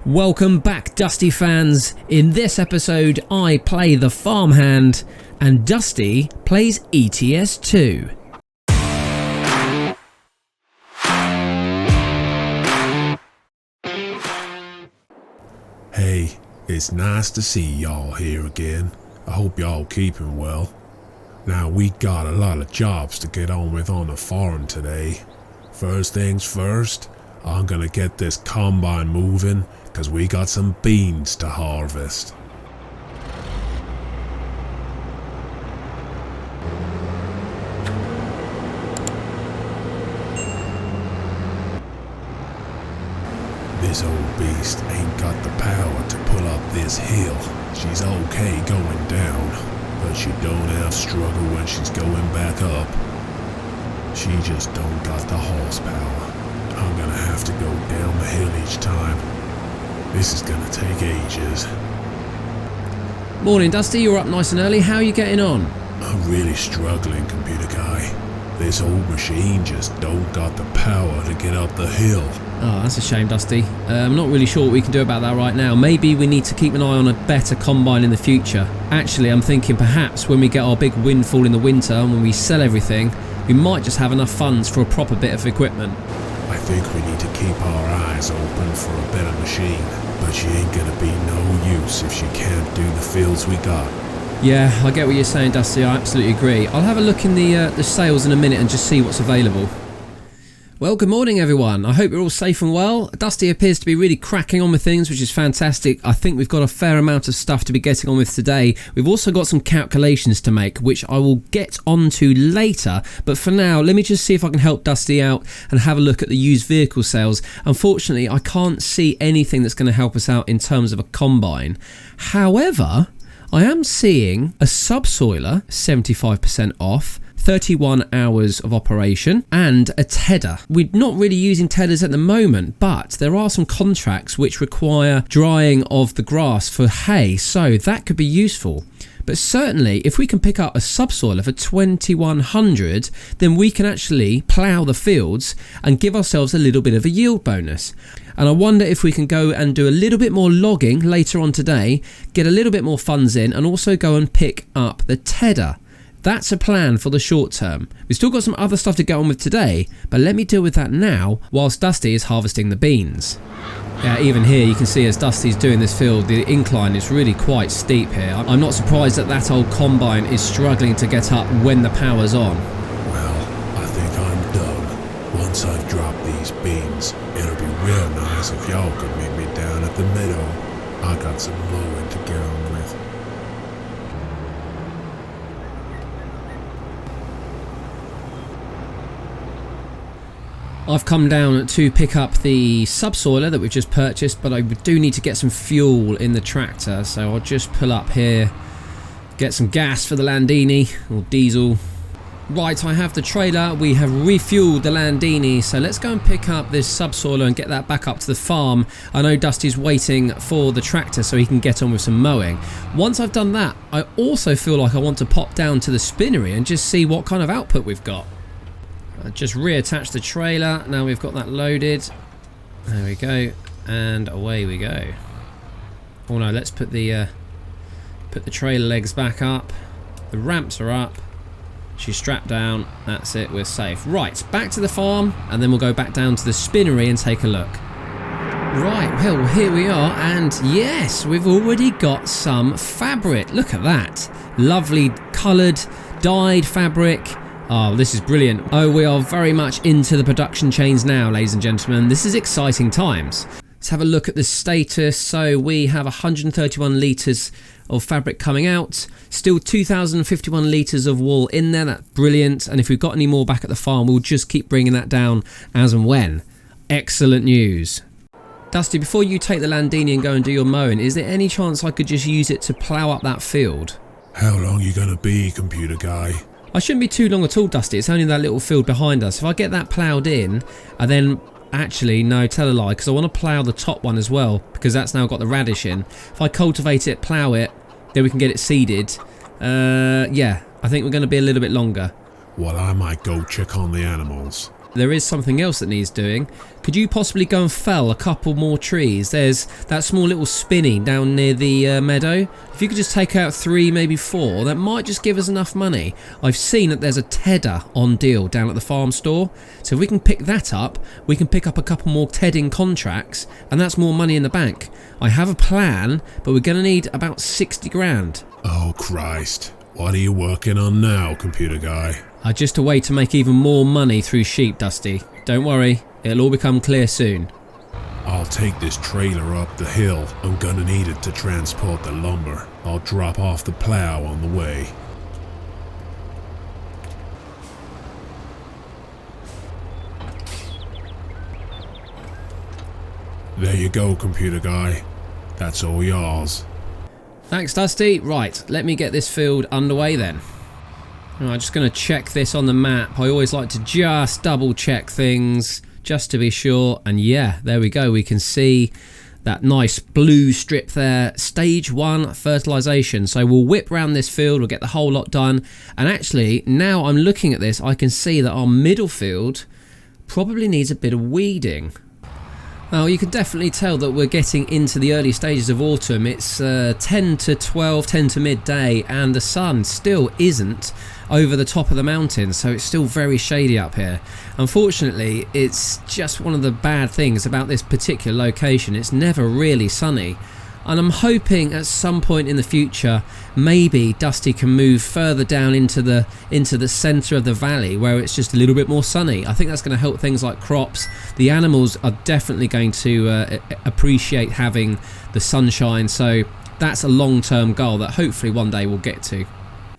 Welcome back, Dusty fans. In this episode, I play the farmhand and Dusty plays ETS2. Hey, it's nice to see y'all here again. I hope y'all keeping well. Now, we got a lot of jobs to get on with on the farm today. First things first, I'm gonna get this combine moving, cause we got some beans to harvest. This old beast ain't got the power to pull up this hill. She's okay going down, but she don't have struggle when she's going back up. She just don't got the horsepower. I'm gonna have to go down the hill each time. This is gonna take ages. Morning, Dusty. You're up nice and early. How are you getting on? I'm really struggling, computer guy. This old machine just don't got the power to get up the hill. Oh, that's a shame, Dusty. I'm not really sure what we can do about that right now. Maybe we need to keep an eye on a better combine in the future. Actually, I'm thinking perhaps when we get our big windfall in the winter and when we sell everything, we might just have enough funds for a proper bit of equipment. I think we need to keep our eyes open for a better machine, but she ain't gonna be no use if she can't do the fields we got. Yeah, I get what you're saying, Dusty. I absolutely agree. I'll have a look in the sales in a minute and just see what's available. Well, good morning, everyone. I hope you're all safe and well. Dusty appears to be really cracking on with things, which is fantastic. I think we've got a fair amount of stuff to be getting on with today. We've also got some calculations to make, which I will get onto later. But for now, let me just see if I can help Dusty out and have a look at the used vehicle sales. Unfortunately, I can't see anything that's going to help us out in terms of a combine. However, I am seeing a subsoiler 75% off, 31 hours of operation, and a tedder. We're not really using tedders at the moment, but there are some contracts which require drying of the grass for hay, so that could be useful. But certainly, if we can pick up a subsoiler for 2100, then we can actually plough the fields and give ourselves a little bit of a yield bonus. And I wonder if we can go and do a little bit more logging later on today, get a little bit more funds in, and also go and pick up the tedder. That's a plan for the short term. We've still got some other stuff to get on with today, but let me deal with that now whilst Dusty is harvesting the beans. Yeah, even here you can see as Dusty's doing this field, the incline is really quite steep here. I'm not surprised that that old combine is struggling to get up when the power's on. Well, I think I'm done. Once I've dropped these beans, it'll be real nice if y'all could meet me down at the meadow. I got some mowing to get on with. I've come down to pick up the subsoiler that we've just purchased, but I do need to get some fuel in the tractor, so I'll just pull up here, get some gas for the Landini, or diesel. Right, I have the trailer, we have refueled the Landini, so let's go and pick up this subsoiler and get that back up to the farm. I know Dusty's waiting for the tractor so he can get on with some mowing. Once I've done that, I also feel like I want to pop down to the spinnery and just see what kind of output we've got. Just reattach the trailer. Now we've got that loaded. There we go, and away we go. Oh no, let's put the trailer legs back up. The ramps are up. She's strapped down. That's it, we're safe. Right, back to the farm, and then we'll go back down to the spinnery and take a look. Right, well, here we are, and yes, we've already got some fabric. Look at that. Lovely coloured, dyed fabric. Oh, this is brilliant. Oh, we are very much into the production chains now, ladies and gentlemen. This is exciting times. Let's have a look at the status. So we have 131 litres of fabric coming out. Still 2,051 litres of wool in there. That's brilliant. And if we've got any more back at the farm, we'll just keep bringing that down as and when. Excellent news. Dusty, before you take the Landini and go and do your mowing, is there any chance I could just use it to plough up that field? How long you gonna be, computer guy? I shouldn't be too long at all, Dusty. It's only that little field behind us. If I get that ploughed in, and then... Actually, no, tell a lie, because I want to plough the top one as well, because that's now got the radish in. If I cultivate it, plough it, then we can get it seeded. Yeah, I think we're going to be a little bit longer. Well, I might go check on the animals. there is something else that needs doing. Could you possibly go and fell a couple more trees? There's that small little spinney down near the meadow. If you could just take out 3, maybe 4, that might just give us enough money. I've seen that there's a tedder on deal down at the farm store. So if we can pick that up, we can pick up a couple more tedding contracts, and that's more money in the bank. I have a plan, but we're going to need about 60 grand. Oh Christ, what are you working on now, computer guy? Just a way to make even more money through sheep, Dusty. Don't worry, it'll all become clear soon. I'll take this trailer up the hill. I'm gonna need it to transport the lumber. I'll drop off the plow on the way. There you go, computer guy. That's all yours. Thanks, Dusty. Right, let me get this field underway then. I'm just going to check this on the map. I always like to just double check things just to be sure. And yeah, there we go. We can see that nice blue strip there. Stage 1 fertilization. So we'll whip round this field. We'll get the whole lot done. And actually, now I'm looking at this, I can see that our middle field probably needs a bit of weeding. Well, you can definitely tell that we're getting into the early stages of autumn. It's 10 to 12, 10 to midday, and the sun still isn't over the top of the mountain, so it's still very shady up here. Unfortunately, it's just one of the bad things about this particular location. It's never really sunny. And I'm hoping at some point in the future, maybe Dusty can move further down into the centre of the valley where it's just a little bit more sunny. I think that's going to help things like crops. The animals are definitely going to appreciate having the sunshine. So that's a long-term goal that hopefully one day we'll get to.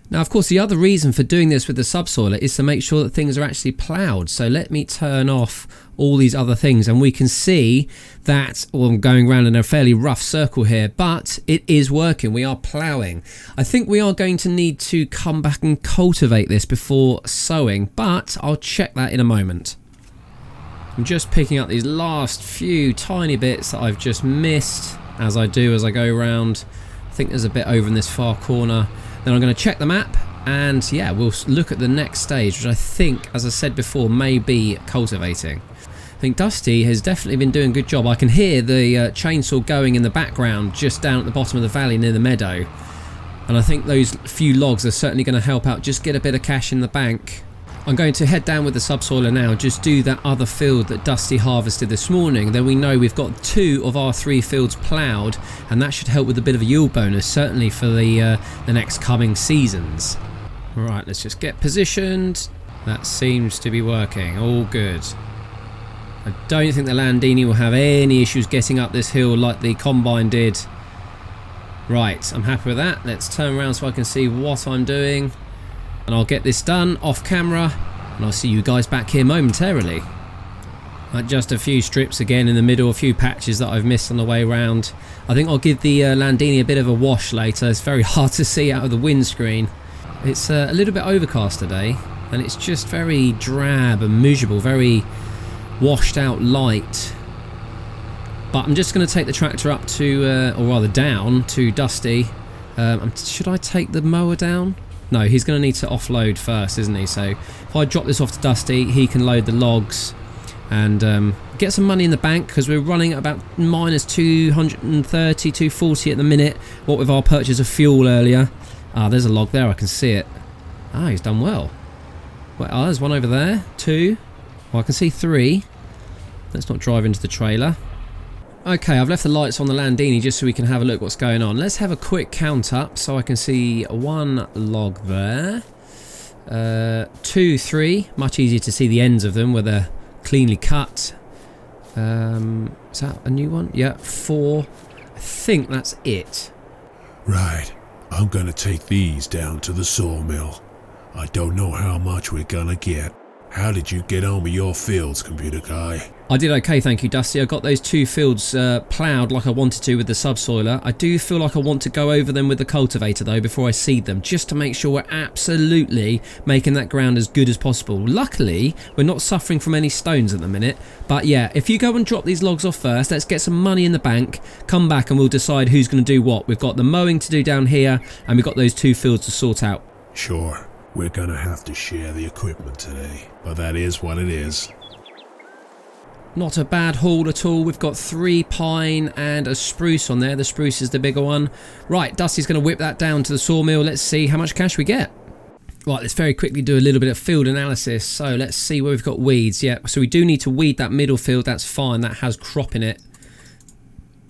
Now, of course, the other reason for doing this with the subsoiler is to make sure that things are actually ploughed. So let me turn off all these other things and we can see that, well, I'm going around in a fairly rough circle here, but it is working. We are ploughing. I think we are going to need to come back and cultivate this before sowing, but I'll check that in a moment. I'm just picking up these last few tiny bits that I've just missed as I go around. I think there's a bit over in this far corner. Then I'm going to check the map and yeah, we'll look at the next stage, which I think, as I said before, may be cultivating. I think Dusty has definitely been doing a good job. I can hear the chainsaw going in the background just down at the bottom of the valley near the meadow. And I think those few logs are certainly going to help out, just get a bit of cash in the bank. I'm going to head down with the subsoiler now, just do that other field that Dusty harvested this morning. Then we know we've got 2 of our 3 fields ploughed, and that should help with a bit of a yield bonus, certainly for the next coming seasons. Right, let's just get positioned. That seems to be working, all good. I don't think the Landini will have any issues getting up this hill like the Combine did. Right, I'm happy with that. Let's turn around so I can see what I'm doing. And I'll get this done off camera, and I'll see you guys back here momentarily. Just a few strips again in the middle, a few patches that I've missed on the way around. I think I'll give the Landini a bit of a wash later. It's very hard to see out of the windscreen. It's a little bit overcast today, and it's just very drab and miserable, very washed out light. But I'm just going to take the tractor up to, or rather down to Dusty. Should I take the mower down? No, he's going to need to offload first, isn't he? So if I drop this off to Dusty, he can load the logs and get some money in the bank, because we're running at about minus 230, 240 at the minute, what with our purchase of fuel earlier. Ah, there's a log there, I can see it. Ah, he's done well. There's one over there, 2. Well, I can see 3. Let's not drive into the trailer. Okay, I've left the lights on the Landini just so we can have a look what's going on. Let's have a quick count up so I can see 1 log there. 2, 3. Much easier to see the ends of them where they're cleanly cut. Is that a new one? Yeah, 4. I think that's it. Right, I'm gonna take these down to the sawmill. I don't know how much we're gonna get. How did you get on with your fields, computer guy? I did okay, thank you, Dusty. I got those 2 fields ploughed like I wanted to with the subsoiler. I do feel like I want to go over them with the cultivator though before I seed them, just to make sure we're absolutely making that ground as good as possible. Luckily, we're not suffering from any stones at the minute. But yeah, if you go and drop these logs off first, let's get some money in the bank, come back and we'll decide who's going to do what. We've got the mowing to do down here, and we've got those 2 fields to sort out. Sure. We're gonna have to share the equipment today, but that is what it is. Not a bad haul at all. We've got 3 pine and a spruce on there. The spruce is the bigger one. Right, Dusty's going to whip that down to the sawmill. Let's see how much cash we get. Right, let's very quickly do a little bit of field analysis. So let's see where we've got weeds. Yeah, so we do need to weed that middle field. That's fine. That has crop in it.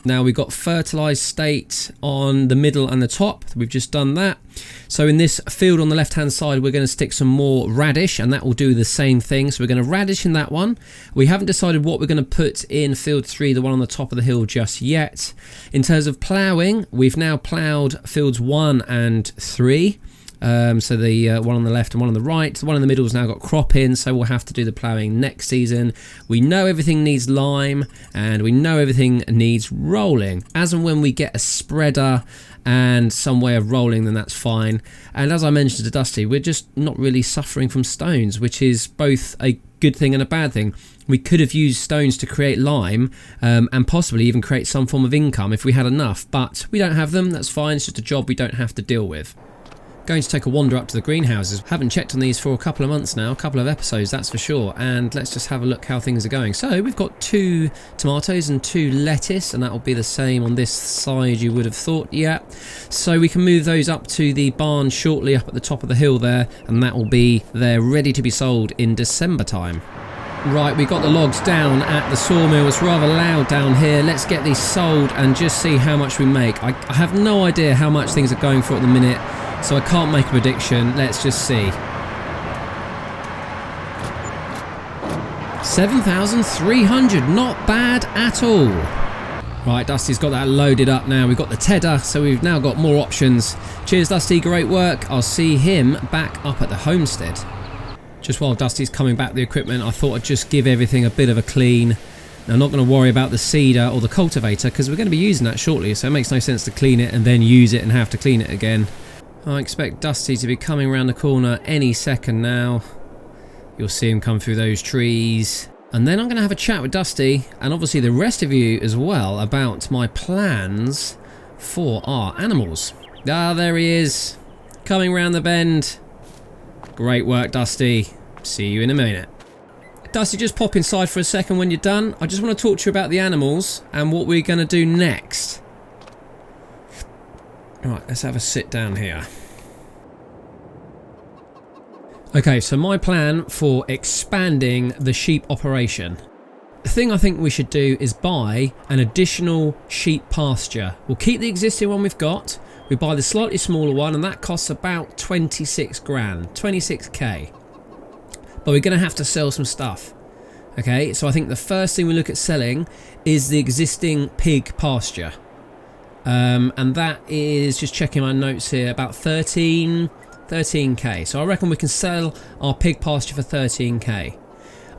Now we've got fertilised state on the middle and the top. We've just done that. So in this field on the left hand side, we're going to stick some more radish, and that will do the same thing. So we're going to radish in that one. We haven't decided what we're going to put in field 3, the one on the top of the hill, just yet. In terms of ploughing, we've now ploughed fields 1 and 3. So the one on the left and one on the right. The one in the middle has now got crop in, so we'll have to do the ploughing next season. We know everything needs lime, and we know everything needs rolling. As and when we get a spreader and some way of rolling, then that's fine. And as I mentioned to Dusty, we're just not really suffering from stones, which is both a good thing and a bad thing. We could have used stones to create lime and possibly even create some form of income if we had enough, but we don't have them. That's fine. It's just a job we don't have to deal with. Going to take a wander up to the greenhouses. Haven't checked on these for a couple of months now, a couple of episodes, that's for sure. And let's just have a look how things are going. So we've got 2 tomatoes and 2 lettuce, and that will be the same on this side, you would have thought. Yeah. So we can move those up to the barn shortly up at the top of the hill there, and that will be there ready to be sold in December time. Right, we got the logs down at the sawmill. It's rather loud down here. Let's get these sold and just see how much we make. I have no idea how much things are going for at the minute, so I can't make a prediction. Let's just see. 7,300, not bad at all. Right, Dusty's got that loaded up now. We've got the tedder, so we've now got more options. Cheers, Dusty, great work. I'll see him back up at the homestead. Just while Dusty's coming back the equipment, I thought I'd just give everything a bit of a clean. Now, I'm not going to worry about the seeder or the cultivator because we're going to be using that shortly, so it makes no sense to clean it and then use it and have to clean it again. I expect Dusty to be coming around the corner any second now. You'll see him come through those trees. And then I'm going to have a chat with Dusty, and obviously the rest of you as well, about my plans for our animals. Ah, there he is, coming round the bend. Great work, Dusty. See you in a minute. Dusty, just pop inside for a second when you're done. I just want to talk to you about the animals and what we're going to do next. Right, let's have a sit down here. Okay, so my plan for expanding the sheep operation. The thing I think we should do is buy an additional sheep pasture. We'll keep the existing one we've got. We buy the slightly smaller one, and that costs about 26 grand, 26k. But we're going to have to sell some stuff. Okay, so I think the first thing we look at selling is the existing pig pasture. And that is, just checking my notes here, about 13k. So I reckon we can sell our pig pasture for 13k.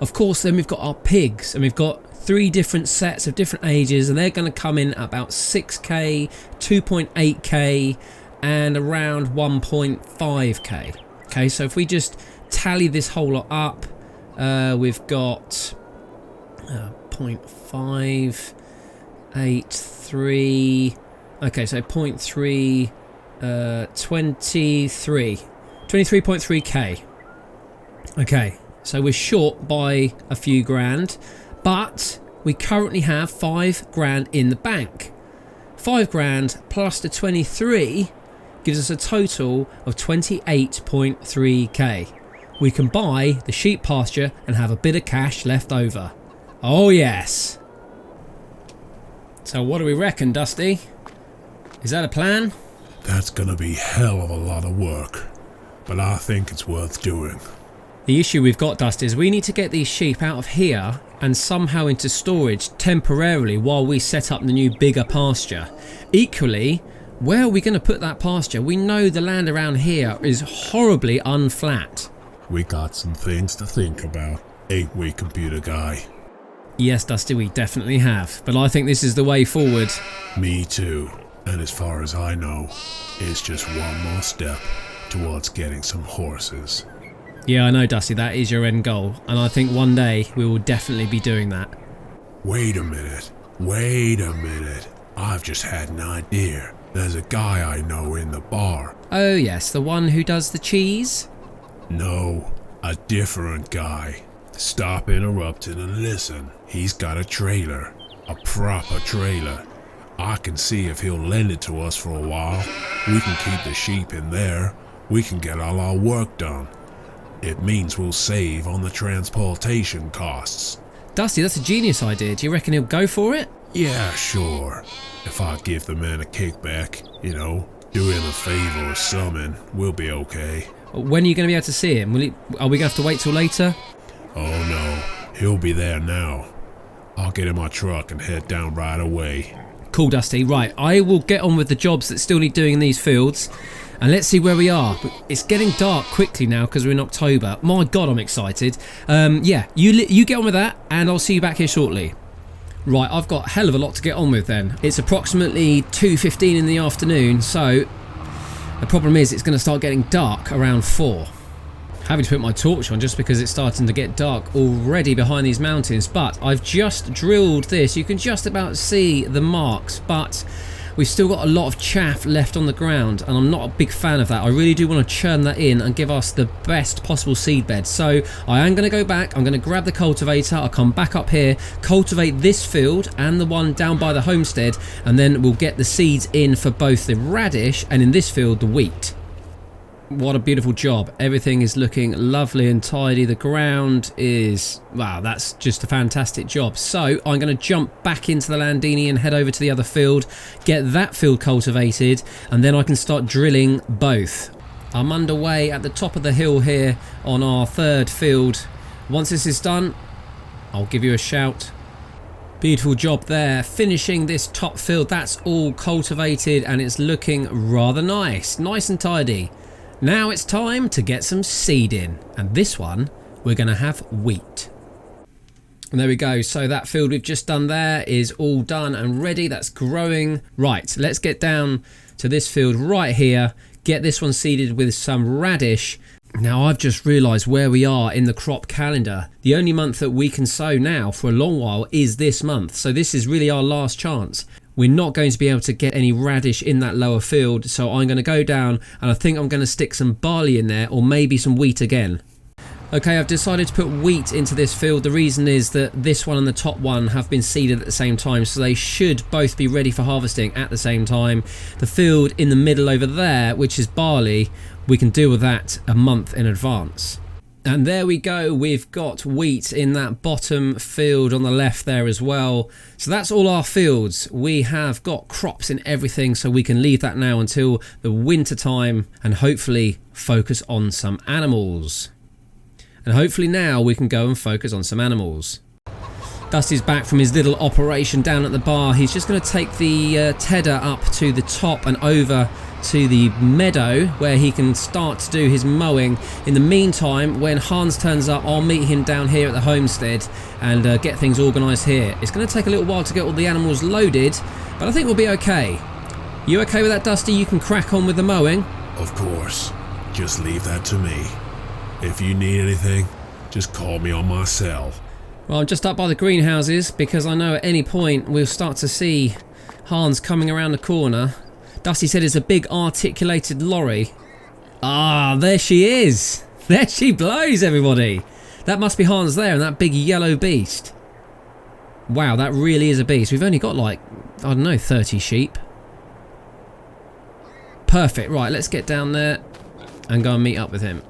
Of course, then we've got our pigs, and we've got 3 different sets of different ages, and they're going to come in at about 6k, 2.8k, and around 1.5k. Okay, so if we just tally this whole lot up, we've got 0.583. Okay, so 0.3, 23.3k. Okay, so we're short by a few grand, but we currently have 5 grand in the bank. 5 grand plus the 23 gives us a total of 28.3k. We can buy the sheep pasture and have a bit of cash left over. Oh yes. So what do we reckon, Dusty? Is that a plan? That's gonna be hell of a lot of work, but I think it's worth doing. The issue we've got, Dusty, is we need to get these sheep out of here and somehow into storage temporarily while we set up the new bigger pasture. Equally, where are we going to put that pasture? We know the land around here is horribly unflat. We got some things to think about, ain't we, computer guy? Yes, Dusty, we definitely have, but I think this is the way forward. Me too. And as far as I know, it's just one more step towards getting some horses. Yeah, I know, Dusty, that is your end goal, and I think one day we will definitely be doing that. Wait a minute. I've just had an idea. There's a guy I know in the bar. Oh yes, the one who does the cheese? No, a different guy. Stop interrupting and listen. He's got a trailer. A proper trailer. I can see if he'll lend it to us for a while. We can keep the sheep in there. We can get all our work done. It means we'll save on the transportation costs. Dusty, that's a genius idea. Do you reckon he'll go for it? Yeah, sure. If I give the man a kickback, do him a favor or something, we'll be okay. When are you going to be able to see him? Are we going to have to wait till later? Oh no, he'll be there now. I'll get in my truck and head down right away. Cool, Dusty. Right, I will get on with the jobs that still need doing in these fields. And let's see where we are. It's getting dark quickly now because we're in October. My God, I'm excited. Yeah, you get on with that and I'll see you back here shortly. Right, I've got a hell of a lot to get on with then. It's approximately 2:15 in the afternoon, so the problem is it's going to start getting dark around 4. Having to put my torch on just because it's starting to get dark already behind these mountains, but I've just drilled this. You can just about see the marks, but we've still got a lot of chaff left on the ground and I'm not a big fan of that. I really do want to churn that in and give us the best possible seed bed. So I am going to go back, I'm going to grab the cultivator, I'll come back up here, cultivate this field and the one down by the homestead, and then we'll get the seeds in for both the radish and in this field the wheat. What a beautiful job. Everything is looking lovely and tidy. The ground is, wow, that's just a fantastic job. So I'm going to jump back into the Landini and head over to the other field, get that field cultivated, and then I can start drilling both. I'm underway at the top of the hill here on our third field. Once this is done, I'll give you a shout. Beautiful job there, finishing this top field. That's all cultivated and it's looking rather nice and tidy. Now it's time to get some seed in, and this one we're going to have wheat. And there we go, so that field we've just done there is all done and ready. That's growing. Right, let's get down to this field right here, get this one seeded with some radish. Now I've just realised where we are in the crop calendar. The only month that we can sow now for a long while is this month, so this is really our last chance. We're not going to be able to get any radish in that lower field, so I'm going to go down and I think I'm going to stick some barley in there or maybe some wheat again. Okay, I've decided to put wheat into this field. The reason is that this one and the top one have been seeded at the same time, so they should both be ready for harvesting at the same time. The field in the middle over there, which is barley, we can deal with that a month in advance. And there we go, we've got wheat in that bottom field on the left there as well. So that's all our fields. We have got crops in everything, so we can leave that now until the winter time and hopefully focus on some animals. And hopefully now we can go and focus on some animals. Dusty's back from his little operation down at the bar. He's just going to take the tedder up to the top and over to the meadow where he can start to do his mowing. In the meantime, when Hans turns up, I'll meet him down here at the homestead and get things organised here. It's going to take a little while to get all the animals loaded, but I think we'll be okay. You okay with that, Dusty? You can crack on with the mowing? Of course. Just leave that to me. If you need anything, just call me on my cell. Well, I'm just up by the greenhouses because I know at any point we'll start to see Hans coming around the corner. Dusty said it's a big articulated lorry. Ah, there she is. There she blows, everybody. That must be Hans there and that big yellow beast. Wow, that really is a beast. We've only got like, I don't know, 30 sheep. Perfect. Right, let's get down there and go and meet up with him.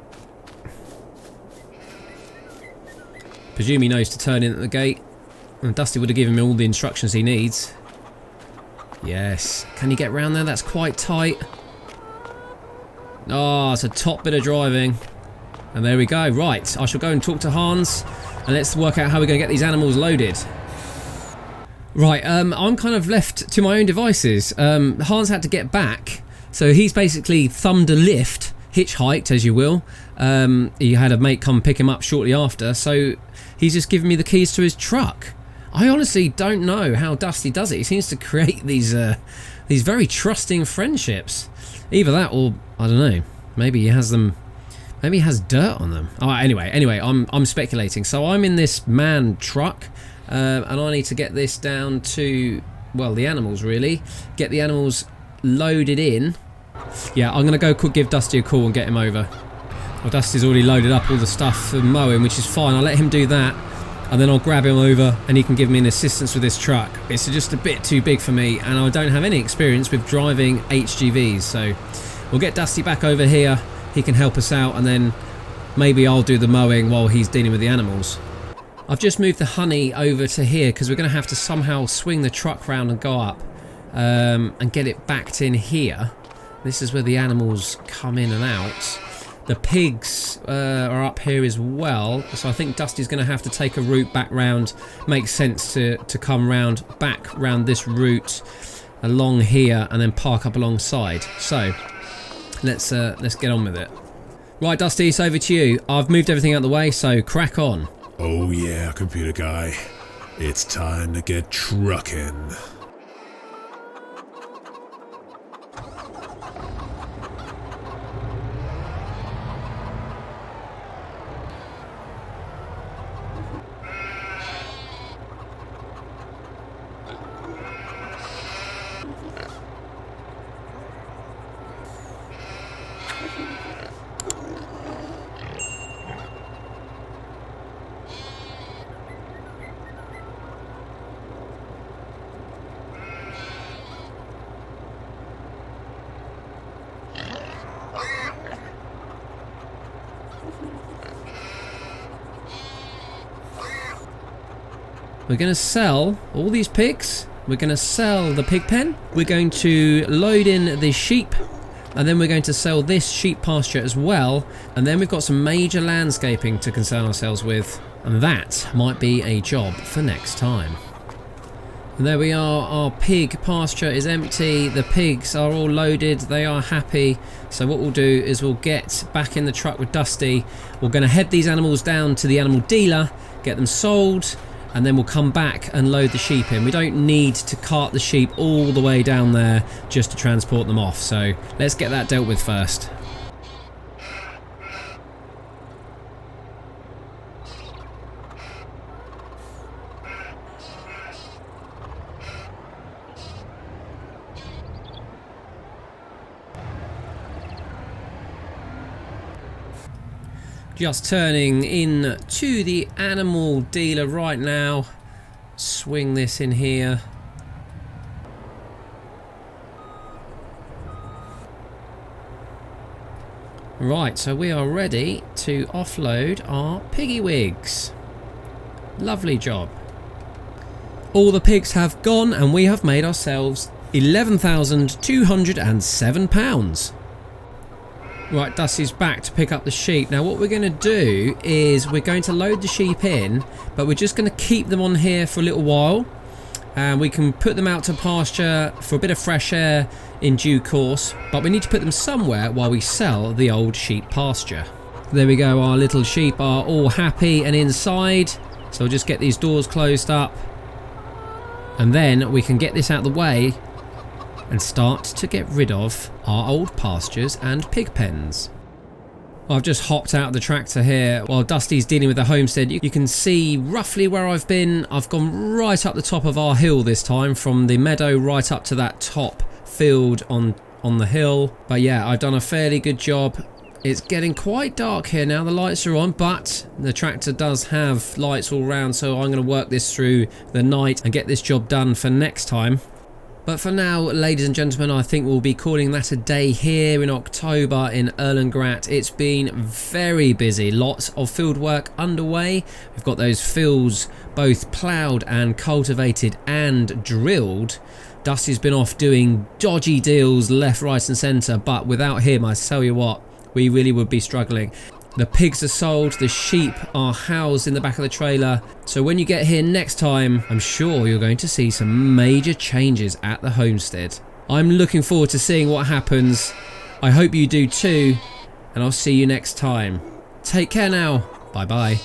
Presume he knows to turn in at the gate. And Dusty would have given him all the instructions he needs. Yes. Can you get round there? That's quite tight. Oh, it's a top bit of driving. And there we go. Right. I shall go and talk to Hans. And let's work out how we're going to get these animals loaded. Right. I'm kind of left to my own devices. Hans had to get back. So he's basically thumbed a lift. Hitchhiked, as you will. He had a mate come pick him up shortly after. So he's just given me the keys to his truck. I honestly don't know how Dusty does it. He seems to create these very trusting friendships. Either that or, I don't know, maybe he has them, maybe he has dirt on them. Oh, anyway, I'm speculating. So I'm in this man truck and I need to get this down to, well, the animals really. Get the animals loaded in. Yeah, I'm going to go give Dusty a call and get him over. Well, Dusty's already loaded up all the stuff for mowing, which is fine. I'll let him do that, and then I'll grab him over and he can give me an assistance with this truck. It's just a bit too big for me, and I don't have any experience with driving HGVs, so we'll get Dusty back over here. He can help us out, and then maybe I'll do the mowing while he's dealing with the animals. I've just moved the honey over to here because we're going to have to somehow swing the truck round and go up and get it backed in here. This is where the animals come in and out. The pigs are up here as well, so I think Dusty's going to have to take a route back round. Makes sense to come round back round this route along here and then park up alongside. So let's get on with it. Right, Dusty, it's over to you. I've moved everything out of the way, so crack on. Oh yeah, computer guy. It's time to get trucking. We're going to sell all these pigs. We're going to sell the pig pen. We're going to load in the sheep. And then we're going to sell this sheep pasture as well. And then we've got some major landscaping to concern ourselves with. And that might be a job for next time. And there we are. Our pig pasture is empty. The pigs are all loaded. They are happy. So what we'll do is we'll get back in the truck with Dusty. We're going to head these animals down to the animal dealer, get them sold, and then we'll come back and load the sheep in. We don't need to cart the sheep all the way down there just to transport them off. So let's get that dealt with first. Just turning in to the animal dealer right now. Swing this in here. Right, so we are ready to offload our piggy wigs. Lovely job. All the pigs have gone and we have made ourselves £11,207. Right, Dusty's back to pick up the sheep. Now what we're going to do is we're going to load the sheep in, but we're just going to keep them on here for a little while. And we can put them out to pasture for a bit of fresh air in due course, but we need to put them somewhere while we sell the old sheep pasture. There we go, our little sheep are all happy and inside. So we'll just get these doors closed up. And then we can get this out of the way and start to get rid of our old pastures and pig pens. I've just hopped out of the tractor here while Dusty's dealing with the homestead. You can see roughly where I've been. I've gone right up the top of our hill this time, from the meadow right up to that top field on the hill. But yeah, I've done a fairly good job. It's getting quite dark here now. The lights are on, but the tractor does have lights all round, so I'm going to work this through the night and get this job done for next time. But for now, ladies and gentlemen, I think we'll be calling that a day here in October in Erlengrat. It's been very busy, lots of field work underway. We've got those fields both ploughed and cultivated and drilled. Dusty's been off doing dodgy deals left, right and centre, but without him, I tell you what, we really would be struggling. The pigs are sold, the sheep are housed in the back of the trailer. So when you get here next time, I'm sure you're going to see some major changes at the homestead. I'm looking forward to seeing what happens. I hope you do too, and I'll see you next time. Take care now. Bye bye.